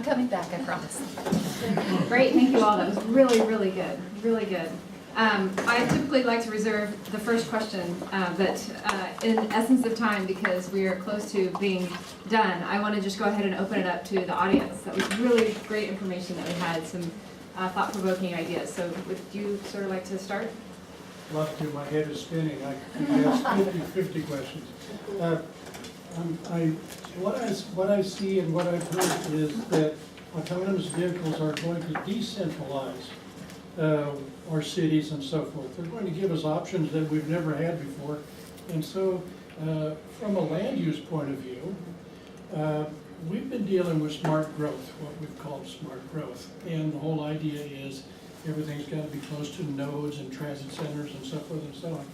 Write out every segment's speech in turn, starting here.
I'm coming back, I promise. Great, thank you all. That was really, really good, really good. I typically like to reserve the first question, but in essence of time, because we are close to being done, I want to just go ahead and open it up to the audience. That was really great information that we had, some thought-provoking ideas. So would you sort of like to start? Love to, my head is spinning. I could ask 50 questions. What I see and what I've heard is that autonomous vehicles are going to decentralize our cities and so forth. They're going to give us options that we've never had before. And so, from a land use point of view, we've been dealing with smart growth, what we've called smart growth. And the whole idea is everything's got to be close to nodes and transit centers and so forth and so on.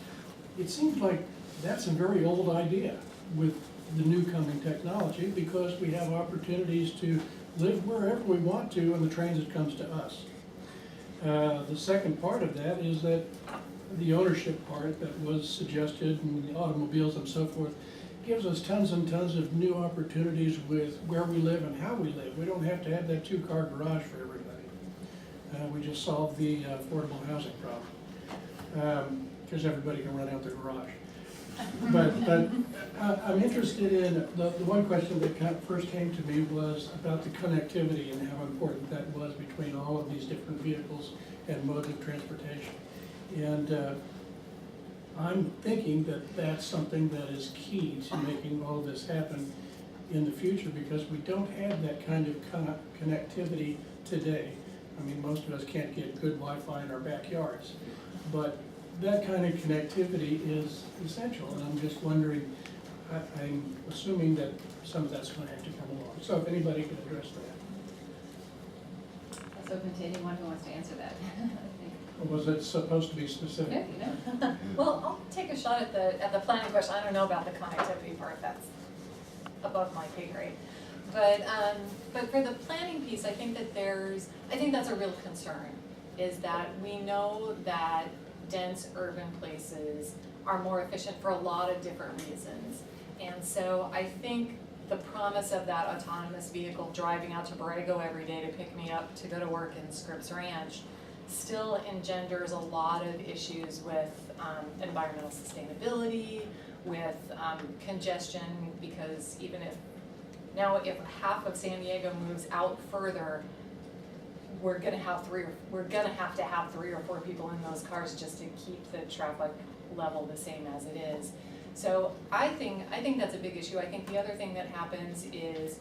It seems like that's a very old idea with the new coming technology, because we have opportunities to live wherever we want to and the transit comes to us. The second part of that is that the ownership part that was suggested in the automobiles and so forth gives us tons and tons of new opportunities with where we live and how we live. We don't have to have that two-car garage for everybody. We just solved the affordable housing problem, because everybody can run out their garage. But I'm interested in, the one question that first came to me was about the connectivity and how important that was between all of these different vehicles and modes of transportation. And I'm thinking that that's something that is key to making all this happen in the future, because we don't have that kind of connectivity today. I mean, most of us can't get good Wi-Fi in our backyards, but that kind of connectivity is essential, and I'm just wondering, I'm assuming that some of that's going to have to come along. So if anybody could address that. Let's open to anyone who wants to answer that. Or was it supposed to be specific? Yeah, you know. Well, I'll take a shot at the planning question. I don't know about the connectivity part, that's above my pay grade. But for the planning piece, I think that's a real concern, is that we know that dense urban places are more efficient for a lot of different reasons. And so I think the promise of that autonomous vehicle driving out to Borrego every day to pick me up to go to work in Scripps Ranch still engenders a lot of issues with environmental sustainability, with congestion, because even if half of San Diego moves out further, we're gonna have to have 3 or 4 people in those cars just to keep the traffic level the same as it is. So I think that's a big issue. I think the other thing that happens is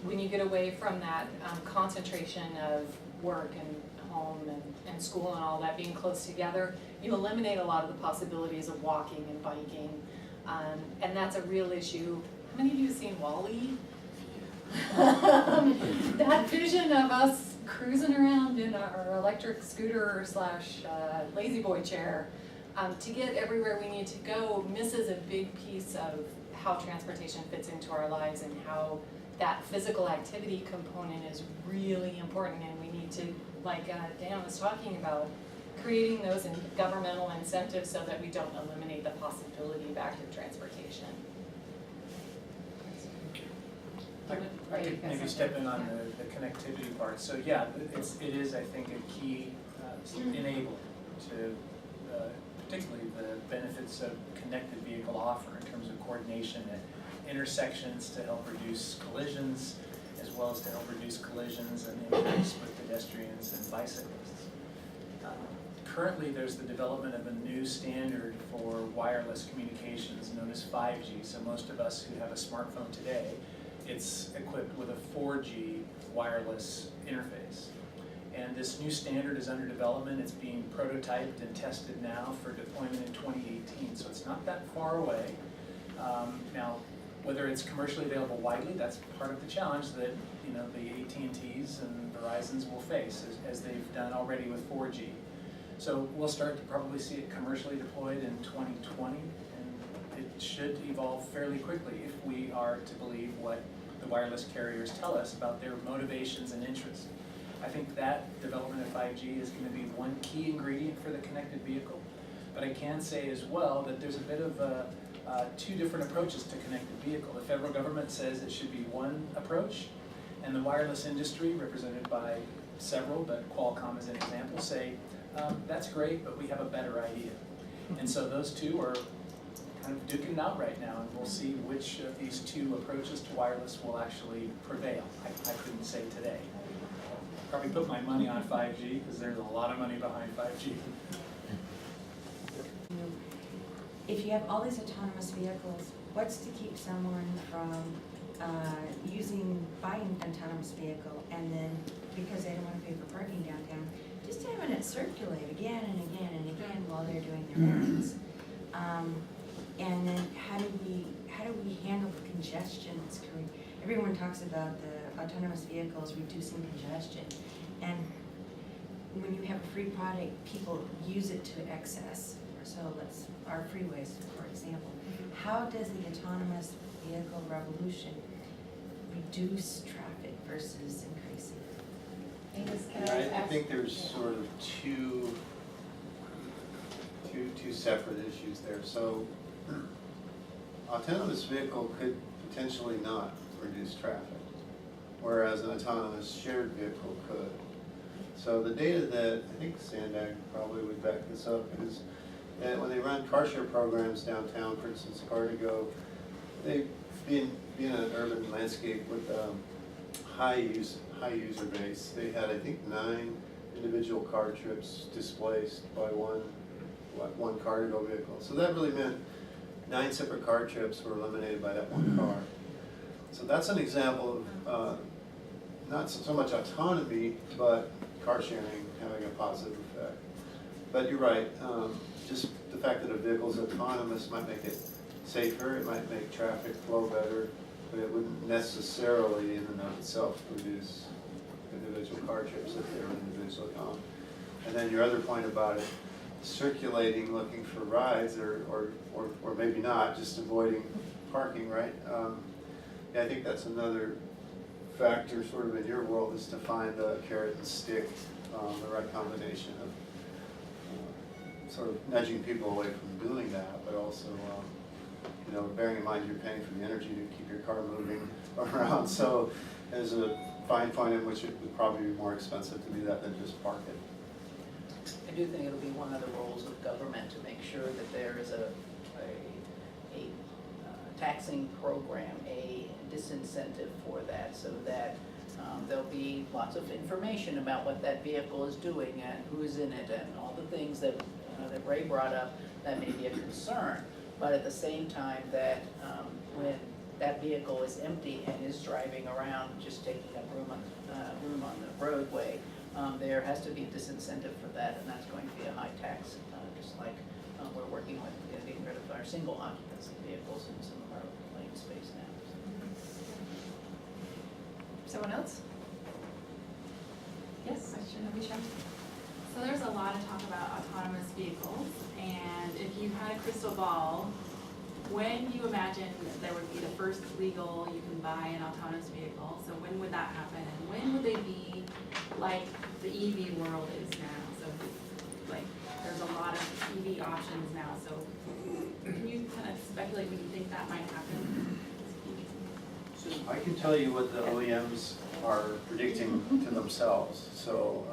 when you get away from that concentration of work and home and school and all that being close together, you eliminate a lot of the possibilities of walking and biking, and that's a real issue. How many of you have seen WALL-E? That vision of us cruising around in our electric scooter / lazy boy chair to get everywhere we need to go misses a big piece of how transportation fits into our lives, and how that physical activity component is really important. And we need to, like Dan was talking about, creating those governmental incentives so that we don't eliminate the possibility of active transportation. I could maybe step in on the connectivity part. So yeah, it is, I think, a key enabler to particularly the benefits of connected vehicle offer in terms of coordination at intersections to help reduce collisions, as well as to help reduce collisions and impacts with pedestrians and bicyclists. Currently, there's the development of a new standard for wireless communications known as 5G. So most of us who have a smartphone today, it's equipped with a 4G wireless interface. And this new standard is under development. It's being prototyped and tested now for deployment in 2018, so it's not that far away. Now, whether it's commercially available widely, that's part of the challenge that the AT&Ts and Verizons will face, as they've done already with 4G. So we'll start to probably see it commercially deployed in 2020, and it should evolve fairly quickly if we are to believe what the wireless carriers tell us about their motivations and interests. I think that development of 5G is going to be one key ingredient for the connected vehicle. But I can say as well that there's a bit of 2 different approaches to connected vehicle. The federal government says it should be one approach, And the wireless industry, represented by several, but Qualcomm as an example, say, that's great, but we have a better idea. And so those two are kind of duking it out right now, and we'll see which of these two approaches to wireless will actually prevail. I couldn't say today. Probably put my money on 5G, because there's a lot of money behind 5G. If you have all these autonomous vehicles, what's to keep someone from buying an autonomous vehicle and then, because they don't want to pay for parking downtown, just having it circulate again and again and again while they're doing their errands? And then how do we handle the congestion that's occurring? Everyone talks about the autonomous vehicles reducing congestion, and when you have a free product, people use it to excess. So our freeways, for example. How does the autonomous vehicle revolution reduce traffic versus increasing it? I think there's sort of two separate issues there. So autonomous vehicle could potentially not reduce traffic, whereas an autonomous shared vehicle could. So the data that, I think Sandbag probably would back this up, is that when they run car share programs downtown, for instance, Car2Go, they, being an urban landscape with high user base, they had, I think, 9 individual car trips displaced by one Car2Go vehicle. So that really meant 9 separate car trips were eliminated by that one car. So that's an example of not so much autonomy, but car sharing having a positive effect. But you're right, just the fact that a vehicle is autonomous might make it safer, it might make traffic flow better, but it wouldn't necessarily in and of itself reduce individual car trips if they were individually on. And then your other point about it circulating, looking for rides, or maybe not, just avoiding parking, right? Yeah, I think that's another factor sort of in your world, is to find the carrot and stick, the right combination of sort of nudging people away from doing that, but also bearing in mind you're paying for the energy to keep your car moving around. So there's a fine point in which it would probably be more expensive to do that than just park it. I do think it'll be one of the roles of government to make sure that there is a taxing program, a disincentive for that, so that there'll be lots of information about what that vehicle is doing and who's in it and all the things that that Ray brought up that may be a concern. But at the same time, that when that vehicle is empty and is driving around, just taking up room on the roadway, there has to be a disincentive for that, and that's going to be a high tax, just like we're working with getting rid of our single occupancy vehicles in some of our lane space now. Someone else? Yes, question, Abhishek? So there's a lot of talk about autonomous vehicles, and if you had a crystal ball, when you imagine that there would be the first legal, you can buy an autonomous vehicle, so when would that happen, and when would they be like the EV world is now? So like, there's a lot of EV options now, so can you kind of speculate when you think that might happen? I can tell you what the OEMs are predicting to themselves. So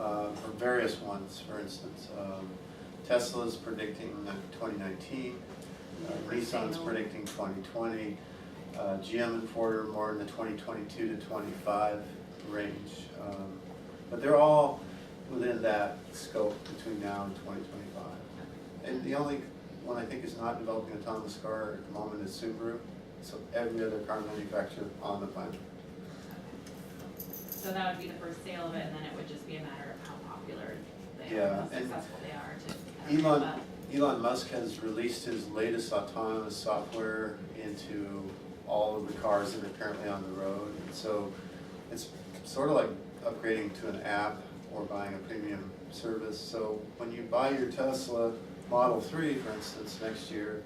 for various ones, for instance, Tesla's predicting 2019, Nissan's predicting 2020, GM and Ford are more in the 2022 to 25 range. But they're all within that scope between now and 2025. And the only one I think is not developing an autonomous car at the moment is Subaru. So every other car manufacturer on the planet. So that would be the first sale of it, and then it would just be a matter of how popular they Yeah, are, how and successful they are to kind of ramp up. Elon Musk has released his latest autonomous software into all of the cars that are currently on the road. And so it's sort of like upgrading to an app or buying a premium service. So when you buy your Tesla Model 3, for instance, next year,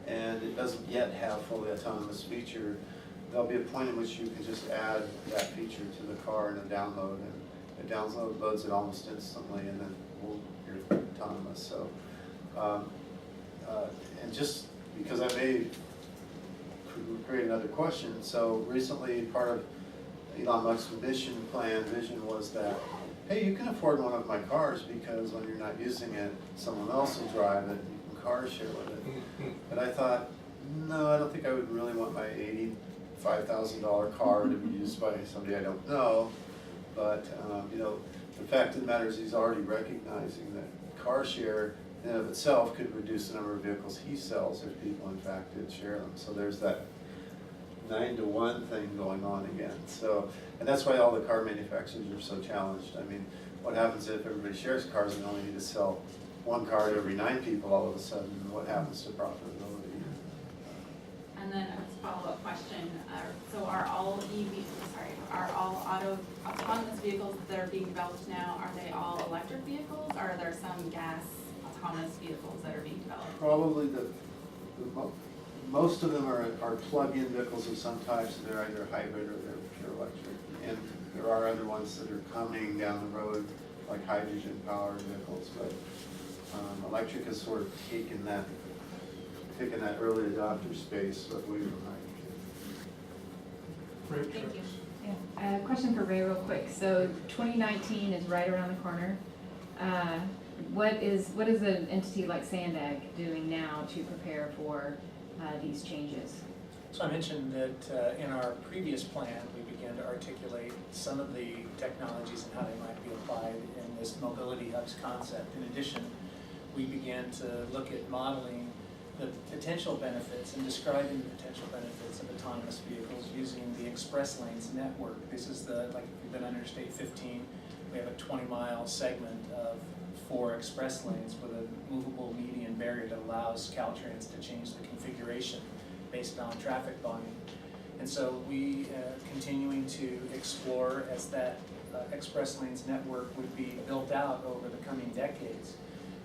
and it doesn't yet have fully autonomous feature, there'll be a point in which you can just add that feature to the car in a download, and it loads it almost instantly, and then you're autonomous. So, and just because I may create another question, so recently part of Elon Musk's vision was that, hey, you can afford one of my cars because when you're not using it, someone else will drive it, and you can car share with it. But I thought, no, I don't think I would really want my $85,000 car to be used by somebody I don't know. But, you know, the fact of the matter is he's already recognizing that car share in and of itself could reduce the number of vehicles he sells if people in fact did share them. So there's that 9-to-1 thing going on again. So, and that's why all the car manufacturers are so challenged. I mean, what happens if everybody shares cars and only need to sell one car to every 9 people all of a sudden? What happens to profitability? And then a follow-up question, so are all autonomous vehicles that are being developed now, are they all electric vehicles, or are there some gas autonomous vehicles that are being developed? Probably most of them are plug-in vehicles of some types. They're either hybrid or they're pure electric. And there are other ones that are coming down the road, like hydrogen-powered vehicles. But electric has sort of taken that early adopter space away from hydrogen. Thank you. Yeah, question for Ray real quick. So 2019 is right around the corner. What is an entity like Sandag doing now to prepare for these changes? So I mentioned that in our previous plan, we began to articulate some of the technologies and how they might be applied in this mobility hubs concept. In addition, we began to look at modeling the potential benefits and describing the potential benefits of autonomous vehicles using the express lanes network. This is like if you've been under State 15, we have a 20-mile segment of 4 express lanes with a movable median barrier that allows Caltrans to change the configuration based on traffic volume. And so we continuing to explore as that express lanes network would be built out over the coming decades.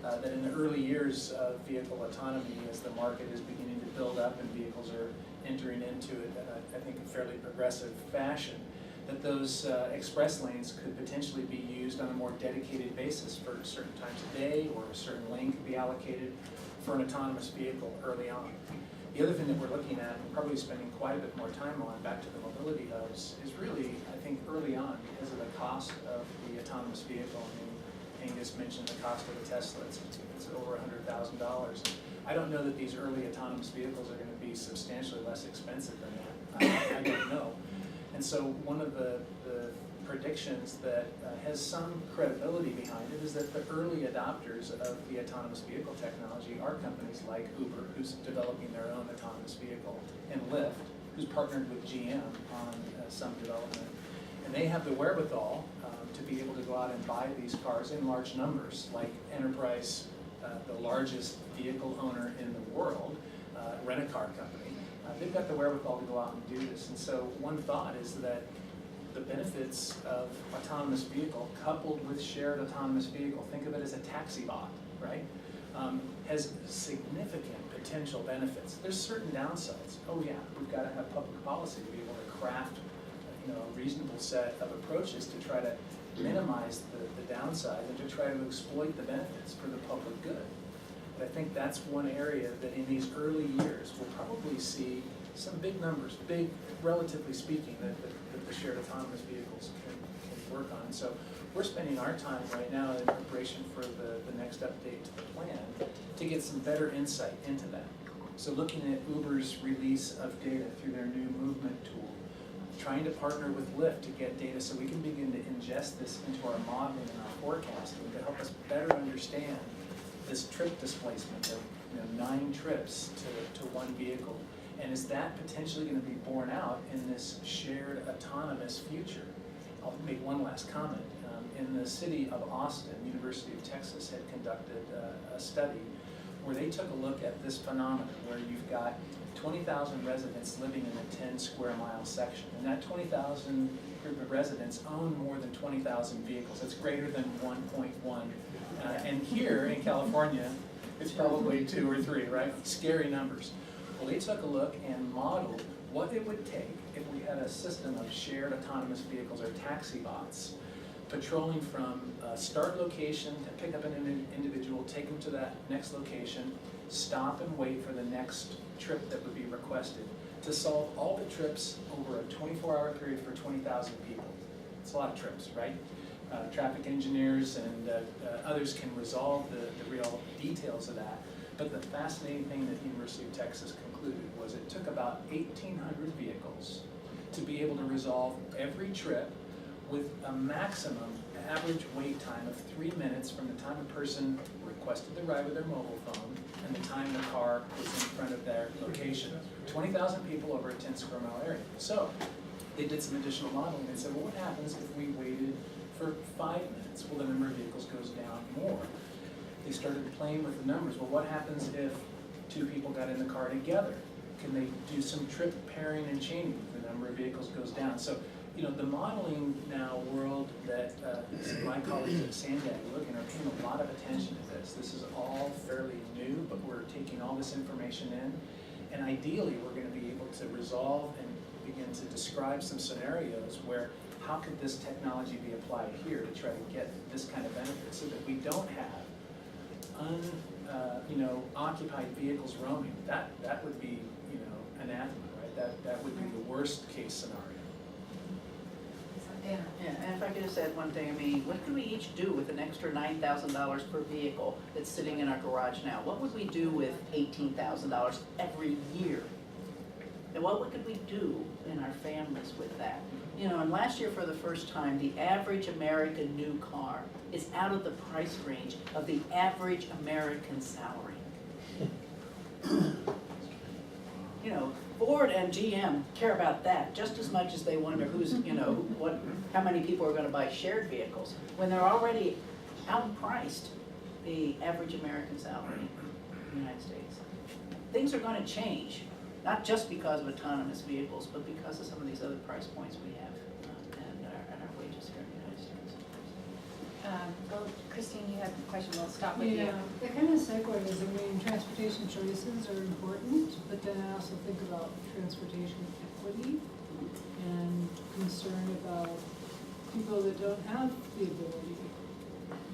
That in the early years of vehicle autonomy, as the market is beginning to build up and vehicles are entering into it in I think a fairly progressive fashion, that those express lanes could potentially be used on a more dedicated basis for certain times of day, or a certain lane could be allocated for an autonomous vehicle early on. The other thing that we're looking at, and probably spending quite a bit more time on, back to the mobility hubs, is really, I think, early on, because of the cost of the autonomous vehicle. I mean, Angus mentioned the cost of a Tesla, it's over $100,000. I don't know that these early autonomous vehicles are going to be substantially less expensive than that. I don't know. And so one of the predictions that has some credibility behind it is that the early adopters of the autonomous vehicle technology are companies like Uber, who's developing their own autonomous vehicle, and Lyft, who's partnered with GM on some development. And they have the wherewithal to be able to go out and buy these cars in large numbers, like Enterprise, the largest vehicle owner in the world, rent-a-car company. They've got the wherewithal to go out and do this. And so one thought is that the benefits of autonomous vehicle coupled with shared autonomous vehicle, think of it as a taxi bot, right? Has significant potential benefits. There's certain downsides. Oh yeah, we've got to have public policy to be able to craft a reasonable set of approaches to try to minimize the downside and to try to exploit the benefits for the public good. But I think that's one area that in these early years we'll probably see some big numbers, big, relatively speaking, that the shared autonomous vehicles can work on. So we're spending our time right now in preparation for the next update to the plan to get some better insight into that. So looking at Uber's release of data through their new movement tool, trying to partner with Lyft to get data so we can begin to ingest this into our modeling and our forecasting to help us better understand this trip displacement of 9 trips to one vehicle. And is that potentially going to be borne out in this shared autonomous future? I'll make one last comment. In the city of Austin, University of Texas had conducted a study where they took a look at this phenomenon where you've got 20,000 residents living in a 10 square mile section. And that 20,000 group of residents own more than 20,000 vehicles. It's greater than 1.1. And here in California, it's probably 2 or 3, right? Scary numbers. Well, they took a look and modeled what it would take if we had a system of shared autonomous vehicles or taxi bots patrolling from a start location to pick up an individual, take them to that next location, stop and wait for the next trip that would be requested, to solve all the trips over a 24-hour period for 20,000 people. It's a lot of trips, right? Traffic engineers and others can resolve the real details of that. But the fascinating thing that the University of Texas concluded was it took about 1,800 vehicles to be able to resolve every trip with a maximum average wait time of 3 minutes from the time a person requested the ride with their mobile phone and the time the car was in front of their location. 20,000 people over a 10 square mile area. So they did some additional modeling and said, well, what happens if we waited for 5 minutes? Well, the number of vehicles goes down more. They started playing with the numbers. Well, what happens if 2 people got in the car together? Can they do some trip pairing and chaining? The number of vehicles goes down. So, you know, the modeling now world that my colleagues at Sandag are looking are paying a lot of attention to this. This is all fairly new, but we're taking all this information in. And ideally, we're going to be able to resolve and begin to describe some scenarios where how could this technology be applied here to try to get this kind of benefit so that we don't have occupied vehicles roaming. That would be, you know, anathema, right? That would be the worst case scenario. Yeah, and if I could just add one thing, I mean, what could we each do with an extra $9,000 per vehicle that's sitting in our garage now? What would we do with $18,000 every year? And what could we do in our families with that? You know, and last year for the first time, the average American new car is out of the price range of the average American salary. You know, Ford and GM care about that just as much as they wonder who's, you know, how many people are going to buy shared vehicles when they're already outpriced the average American salary in the United States. Things are going to change, not just because of autonomous vehicles, but because of some of these other price points we have and our wages here in the United States. Well, Christine, you had a question, we'll stop with you. Yeah, that kind of segues, I mean, transportation choices are important, but then I also think about transportation equity and concern about people that don't have the ability,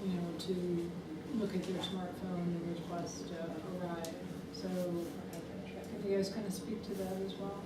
you know, to look at their smartphone and request a ride. So, could you guys kind of speak to that as well?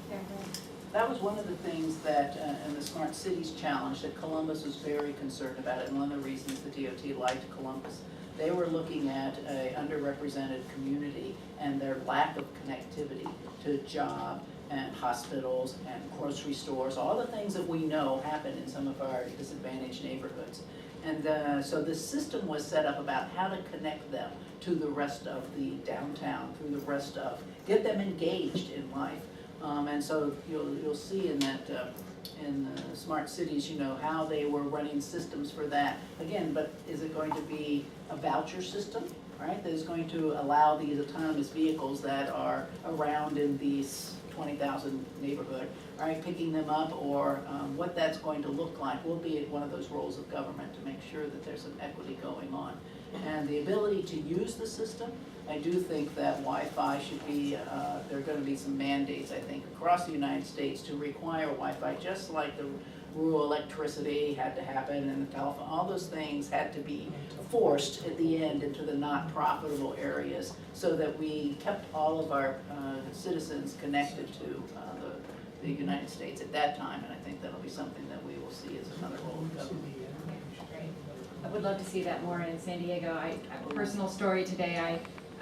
Yeah, go ahead. That was one of the things that, in the Smart Cities Challenge, that Columbus was very concerned about it, and one of the reasons the DOT liked Columbus. They were looking at an underrepresented community and their lack of connectivity to job and hospitals and grocery stores, all the things that we know happen in some of our disadvantaged neighborhoods. And so this system was set up about how to connect them to the rest of the downtown, through the rest of, get them engaged in life. And so you'll see in that, in the smart cities, you know, how they were running systems for that. Again, but is it going to be a voucher system, right? That is going to allow these autonomous vehicles that are around in these 20,000 neighborhood, right, picking them up, or what that's going to look like will be one of those roles of government to make sure that there's some equity going on. And the ability to use the system, I do think that Wi-Fi should be, there are going to be some mandates, I think, across the United States to require Wi-Fi, just like the rural electricity had to happen and the telephone, all those things had to be forced at the end into the not profitable areas so that we kept all of our citizens connected to the United States at that time, and I think that'll be something that we will see as another role of government. Great. I would love to see that more in San Diego. A personal story today,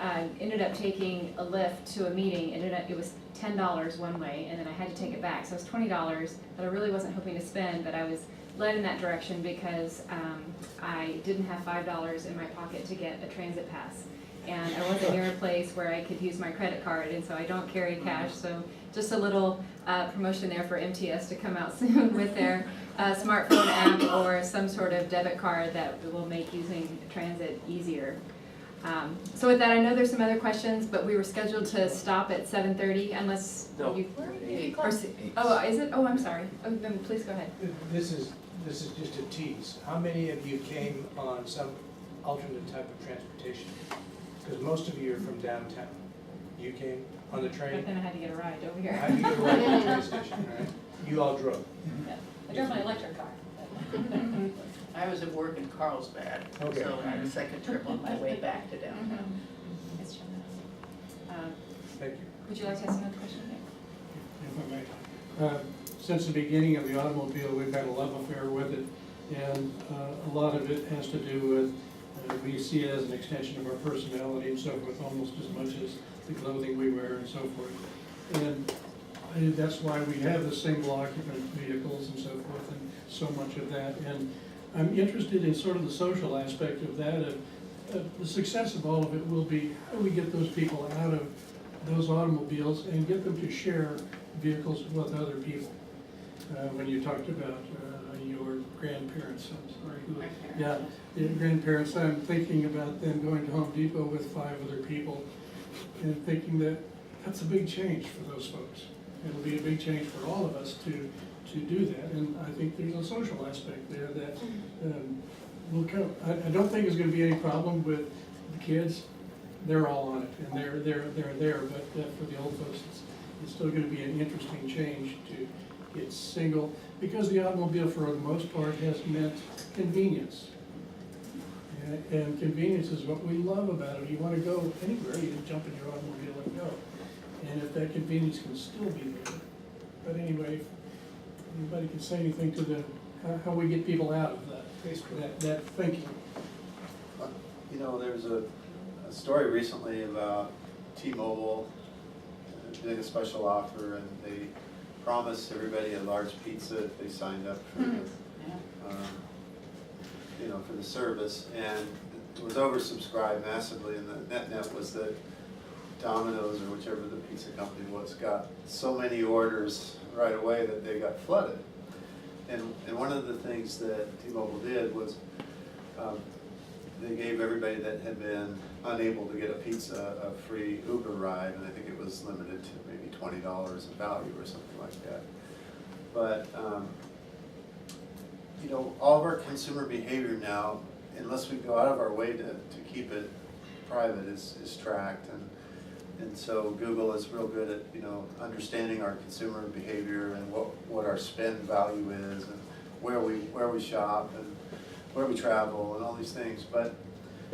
I ended up taking a Lyft to a meeting. It was $10 one way, and then I had to take it back. So it was $20 that I really wasn't hoping to spend, but I was led in that direction because I didn't have $5 in my pocket to get a transit pass. And I wasn't near a place where I could use my credit card, and so I don't carry cash. So just a little promotion there for MTS to come out soon with their smartphone app or some sort of debit card that will make using transit easier. So with that, I know there's some other questions, but we were scheduled to stop at 7:30 unless you. Oh, is it? Oh, I'm sorry. Oh, then please go ahead. This is just a tease. How many of you came on some alternate type of transportation? Because most of you are from downtown. You came on the train? But then I had to get a ride over here. How did you get a ride to the train station, right? You all drove. Yeah. I drove my electric car. I was at work in Carlsbad, Okay. so I had a second trip on my way back to downtown. It's true. Thank you. Would you like to ask another question? if I may. Since the beginning of the automobile, we've had a love affair with it, and a lot of it has to do with, we see it as an extension of our personality and so forth, almost as much as the clothing we wear and so forth. And that's why we have the single occupant vehicles and so forth, and so much of that. And I'm interested in sort of the social aspect of that. The success of all of it will be, how do we get those people out of those automobiles and get them to share vehicles with other people? When you talked about your grandparents, I'm sorry. My parents, Yeah, your grandparents, I'm thinking about them going to Home Depot with 5 other people and thinking that that's a big change for those folks. It'll be a big change for all of us to do that, and I think there's a social aspect there that will come. I don't think there's gonna be any problem with the kids. They're all on it, and they're there, but for the old folks, it's still gonna be an interesting change to get single, because the automobile for the most part has meant convenience. And convenience is what we love about it. You wanna go anywhere, you can jump in your automobile and go. And if that convenience can still be there. But anyway, if anybody can say anything to how we get people out of that thinking. You know, there's a story recently about T-Mobile doing a special offer, and they promised everybody a large pizza if they signed up for the, for the service, and it was oversubscribed massively, and the net was that Domino's, or whichever the pizza company was, got so many orders right away that they got flooded. And one of the things that T-Mobile did was they gave everybody that had been unable to get a pizza a free Uber ride, and I think it was limited to maybe $20 in value or something like that. But all of our consumer behavior now, unless we go out of our way to keep it private, is tracked, and so Google is real good at understanding our consumer behavior and what our spend value is, and where we shop and where we travel and all these things. But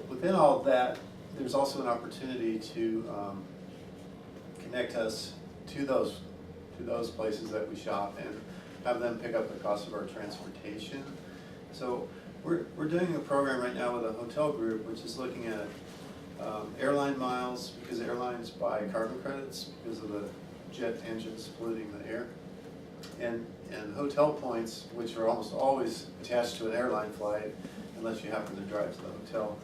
within all of that, there's also an opportunity to connect us to those places that we shop and have them pick up the cost of our transportation. So we're doing a program right now with a hotel group which is looking at airline miles, because airlines buy carbon credits because of the jet engines polluting the air, and hotel points, which are almost always attached to an airline flight unless you happen to drive to the hotel.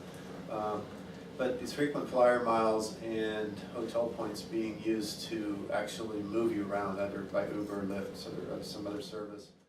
But these frequent flyer miles and hotel points being used to actually move you around, either by Uber, Lyft, or some other service.